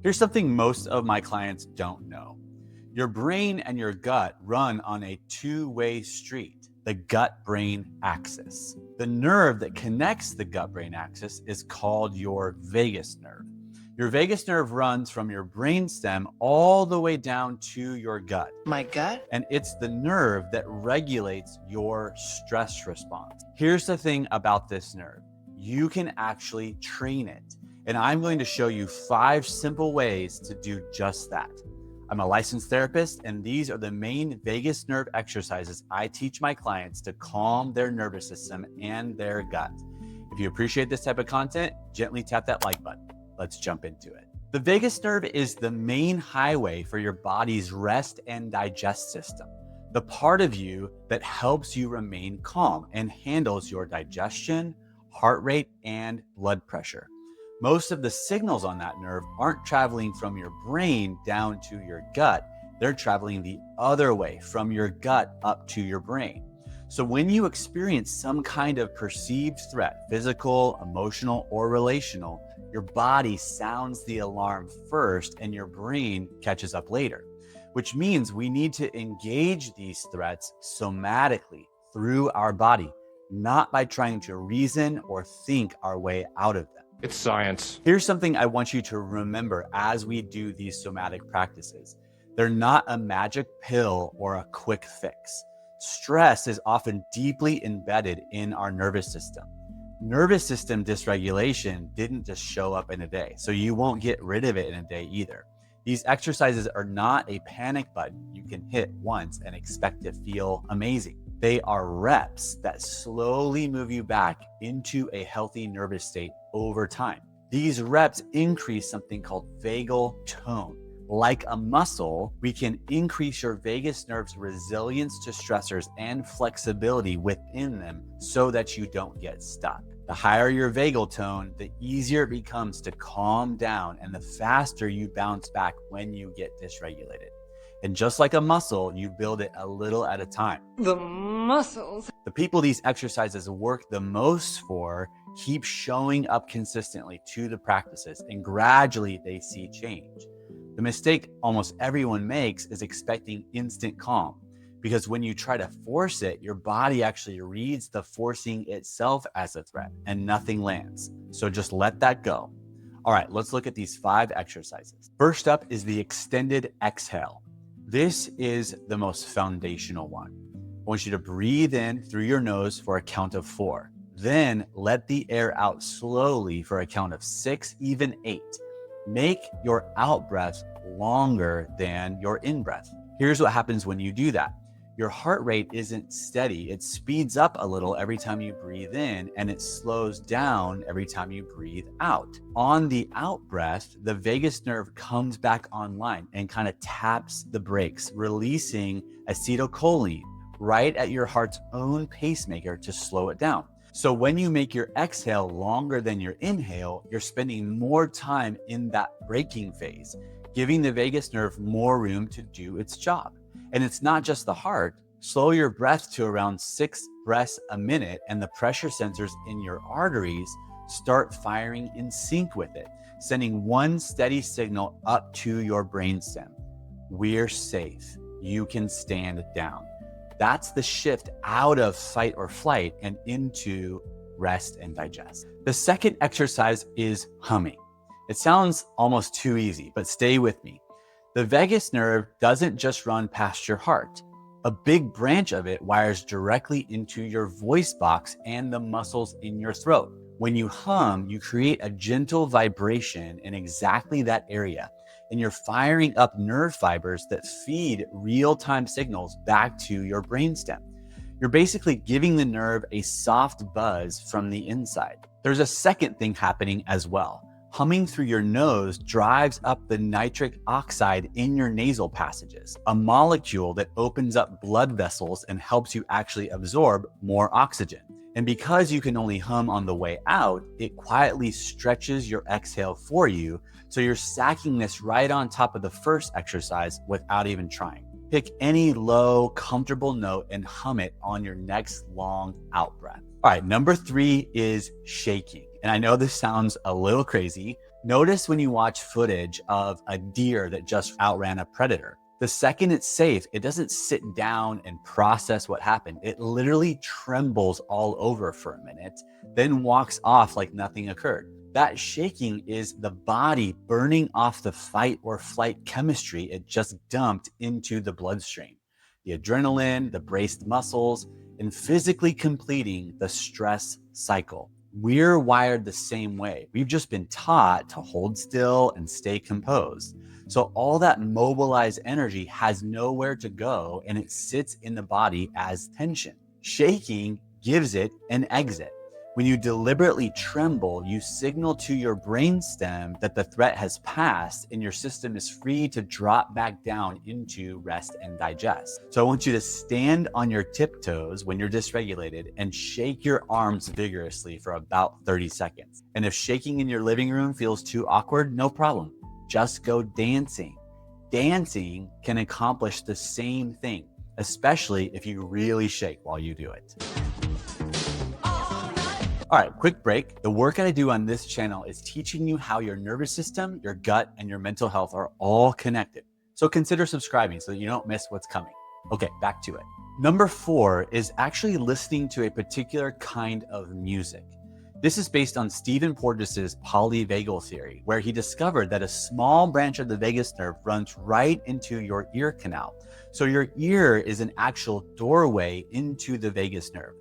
Here's something most of my clients don't know. Your brain and your gut run on a two-way street, the gut-brain axis. The nerve that connects the gut-brain axis is called your vagus nerve. Your vagus nerve runs from your brainstem all the way down to your gut. My gut? And it's the nerve that regulates your stress response. Here's the thing about this nerve. You can actually train it. And I'm going to show you 5 simple ways to do just that. I'm a licensed therapist, and these are the main vagus nerve exercises I teach my clients to calm their nervous system and their gut. If you appreciate this type of content, gently tap that like button. Let's jump into it. The vagus nerve is the main highway for your body's rest and digest system, the part of you that helps you remain calm and handles your digestion, heart rate, and blood pressure. Most of the signals on that nerve aren't traveling from your brain down to your gut. They're traveling the other way, from your gut up to your brain. So when you experience some kind of perceived threat, physical, emotional, or relational, your body sounds the alarm first and your brain catches up later, which means we need to engage these threats somatically through our body, not by trying to reason or think our way out of them. It's science. Here's something I want you to remember as we do these somatic practices. They're not a magic pill or a quick fix. Stress is often deeply embedded in our nervous system. Nervous system dysregulation didn't just show up in a day, so you won't get rid of it in a day either. These exercises are not a panic button you can hit once and expect to feel amazing. They are reps that slowly move you back into a healthy nervous state over time. These reps increase something called vagal tone. Like a muscle, we can increase your vagus nerve's resilience to stressors and flexibility within them so that you don't get stuck. The higher your vagal tone, the easier it becomes to calm down and the faster you bounce back when you get dysregulated. And just like a muscle, you build it a little at a time. The muscles. The people these exercises work the most for keep showing up consistently to the practices, and gradually they see change. The mistake almost everyone makes is expecting instant calm, because when you try to force it, your body actually reads the forcing itself as a threat and nothing lands. So just let that go. All right, let's look at these 5 exercises. First up is the extended exhale. This is the most foundational one. I want you to breathe in through your nose for a count of 4. Then let the air out slowly for a count of 6, even 8. Make your out breath longer than your in breath. Here's what happens when you do that. Your heart rate isn't steady. It speeds up a little every time you breathe in, and it slows down every time you breathe out. On the out breath, the vagus nerve comes back online and kind of taps the brakes, releasing acetylcholine right at your heart's own pacemaker to slow it down. So when you make your exhale longer than your inhale, you're spending more time in that braking phase, giving the vagus nerve more room to do its job. And it's not just the heart. Slow your breath to around 6 breaths a minute, and the pressure sensors in your arteries start firing in sync with it, sending one steady signal up to your brainstem. We're safe. You can stand down. That's the shift out of fight or flight and into rest and digest. The second exercise is humming. It sounds almost too easy, but stay with me. The vagus nerve doesn't just run past your heart. A big branch of it wires directly into your voice box and the muscles in your throat. When you hum, you create a gentle vibration in exactly that area, and you're firing up nerve fibers that feed real-time signals back to your brainstem. You're basically giving the nerve a soft buzz from the inside. There's a second thing happening as well. Humming through your nose drives up the nitric oxide in your nasal passages, a molecule that opens up blood vessels and helps you actually absorb more oxygen. And because you can only hum on the way out, it quietly stretches your exhale for you, so you're stacking this right on top of the first exercise without even trying. Pick any low, comfortable note and hum it on your next long out breath. All right, number 3 is shaking. And I know this sounds a little crazy. Notice when you watch footage of a deer that just outran a predator. The second it's safe, it doesn't sit down and process what happened. It literally trembles all over for a minute, then walks off like nothing occurred. That shaking is the body burning off the fight or flight chemistry it just dumped into the bloodstream. The adrenaline, the braced muscles, and physically completing the stress cycle. We're wired the same way. We've just been taught to hold still and stay composed. So all that mobilized energy has nowhere to go and it sits in the body as tension. Shaking gives it an exit. When you deliberately tremble, you signal to your brainstem that the threat has passed and your system is free to drop back down into rest and digest. So I want you to stand on your tiptoes when you're dysregulated and shake your arms vigorously for about 30 seconds. And if shaking in your living room feels too awkward, no problem. Just go dancing. Dancing can accomplish the same thing, especially if you really shake while you do it. All right, quick break. The work that I do on this channel is teaching you how your nervous system, your gut, and your mental health are all connected. So consider subscribing so that you don't miss what's coming. Okay, back to it. Number 4 is actually listening to a particular kind of music. This is based on Stephen Porges's polyvagal theory, where he discovered that a small branch of the vagus nerve runs right into your ear canal. So your ear is an actual doorway into the vagus nerve.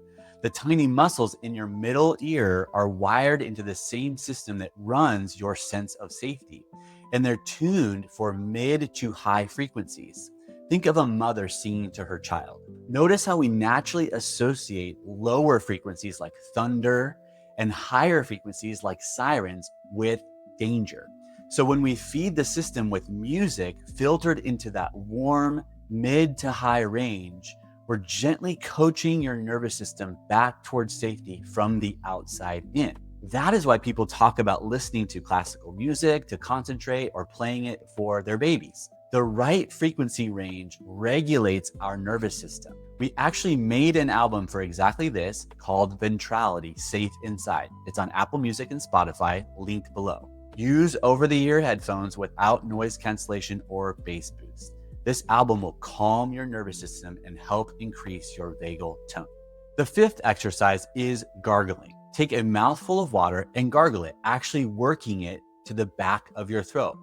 The tiny muscles in your middle ear are wired into the same system that runs your sense of safety, and they're tuned for mid to high frequencies. Think of a mother singing to her child. Notice how we naturally associate lower frequencies like thunder and higher frequencies like sirens with danger. So when we feed the system with music filtered into that warm mid to high range, we're gently coaching your nervous system back towards safety from the outside in. That is why people talk about listening to classical music to concentrate or playing it for their babies. The right frequency range regulates our nervous system. We actually made an album for exactly this called Ventrality, Safe Inside. It's on Apple Music and Spotify, linked below. Use over-the-ear headphones without noise cancellation or bass boost. This album will calm your nervous system and help increase your vagal tone. The 5th exercise is gargling. Take a mouthful of water and gargle it, actually working it to the back of your throat,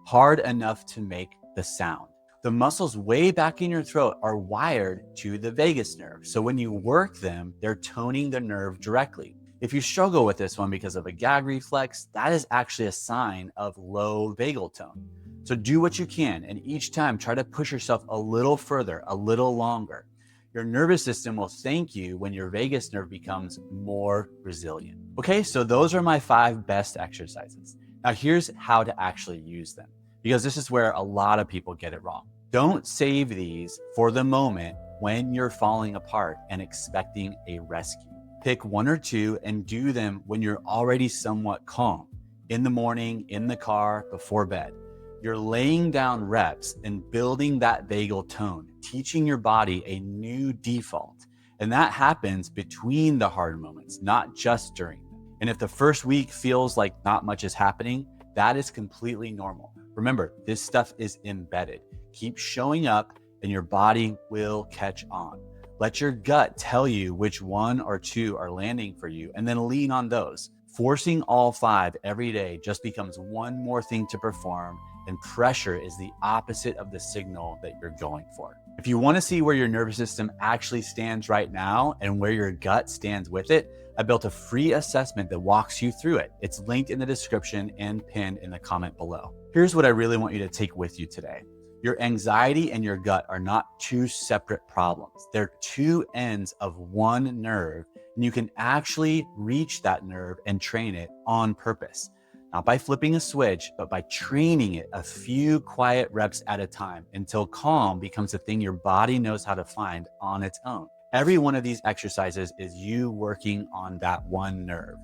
hard enough to make the sound. The muscles way back in your throat are wired to the vagus nerve. So when you work them, they're toning the nerve directly. If you struggle with this one because of a gag reflex, that is actually a sign of low vagal tone. So do what you can, and each time try to push yourself a little further, a little longer. Your nervous system will thank you when your vagus nerve becomes more resilient. Okay, so those are my 5 best exercises. Now here's how to actually use them, because this is where a lot of people get it wrong. Don't save these for the moment when you're falling apart and expecting a rescue. Pick 1 or 2 and do them when you're already somewhat calm, in the morning, in the car, before bed. You're laying down reps and building that vagal tone, teaching your body a new default. And that happens between the hard moments, not just during them. And if the first week feels like not much is happening, that is completely normal. Remember, this stuff is embedded. Keep showing up and your body will catch on. Let your gut tell you which 1 or 2 are landing for you, and then lean on those. Forcing all 5 every day just becomes one more thing to perform, and pressure is the opposite of the signal that you're going for. If you want to see where your nervous system actually stands right now and where your gut stands with it, I built a free assessment that walks you through it. It's linked in the description and pinned in the comment below. Here's what I really want you to take with you today. Your anxiety and your gut are not 2 separate problems. They're 2 ends of one nerve, and you can actually reach that nerve and train it on purpose. Not by flipping a switch, but by training it a few quiet reps at a time until calm becomes a thing your body knows how to find on its own. Every one of these exercises is you working on that one nerve.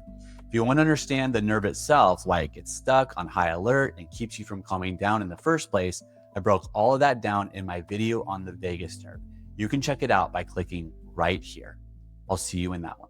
If you want to understand the nerve itself, why it gets stuck on high alert and keeps you from calming down in the first place, I broke all of that down in my video on the vagus nerve. You can check it out by clicking right here. I'll see you in that one.